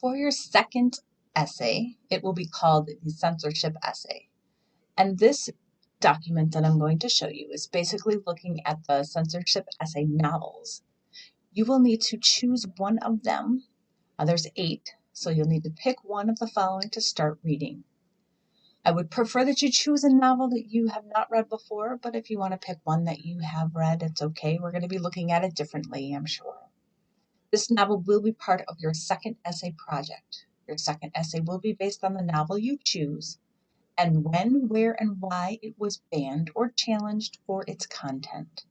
For your second essay, it will be called the censorship essay. And this document that I'm going to show you is basically looking at the censorship essay novels. You will need to choose one of them. There's 8, so you'll need to pick one of the following to start reading. I would prefer that you choose a novel that you have not read before, but if you want to pick one that you have read, it's okay. We're going to be looking at it differently, I'm sure. This novel will be part of your second essay project. Your second essay will be based on the novel you choose and when, where, and why it was banned or challenged for its content.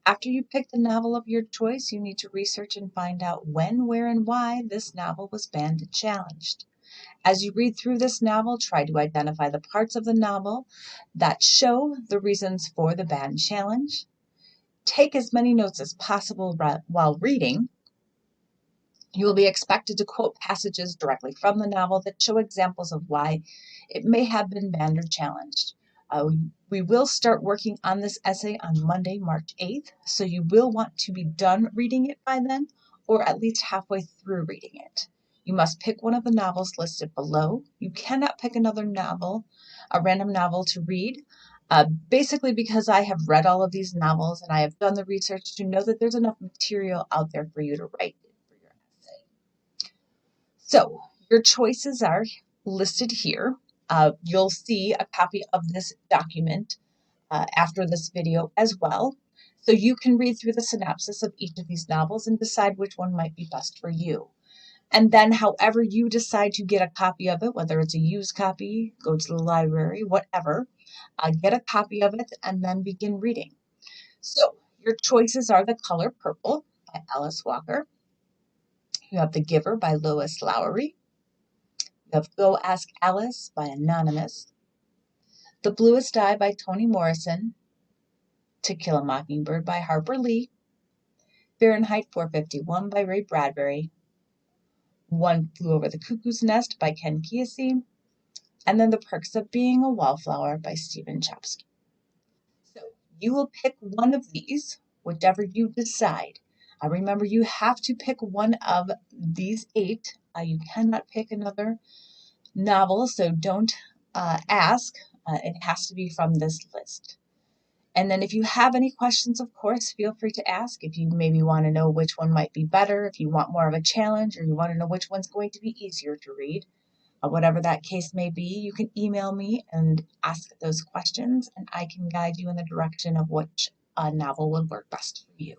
After you pick the novel of your choice, you need to research and find out when, where, and why this novel was banned and challenged. As you read through this novel, try to identify the parts of the novel that show the reasons for the ban challenge. Take as many notes as possible while reading. You will be expected to quote passages directly from the novel that show examples of why it may have been banned or challenged. We will start working on this essay on Monday, March 8th, so you will want to be done reading it by then, or at least halfway through reading it. You must pick one of the novels listed below. You cannot pick another novel, a random novel to read, basically because I have read all of these novels and I have done the research to know that there's enough material out there for you to write for your essay. So your choices are listed here. You'll see a copy of this document after this video as well. So you can read through the synopsis of each of these novels and decide which one might be best for you. And then however you decide to get a copy of it, whether it's a used copy, go to the library, whatever, get a copy of it and then begin reading. So your choices are The Color Purple by Alice Walker. You have The Giver by Lois Lowry. You have Go Ask Alice by Anonymous. The Bluest Eye by Toni Morrison. To Kill a Mockingbird by Harper Lee. Fahrenheit 451 by Ray Bradbury. One Flew Over the Cuckoo's Nest by Ken Kesey. And then The Perks of Being a Wallflower by Stephen Chbosky. So you will pick one of these, whichever you decide. Remember, you have to pick one of these 8. You cannot pick another novel, so don't ask. It has to be from this list. And then if you have any questions, of course, feel free to ask. If you maybe want to know which one might be better, if you want more of a challenge, or you want to know which one's going to be easier to read, whatever that case may be, you can email me and ask those questions, and I can guide you in the direction of which novel would work best for you.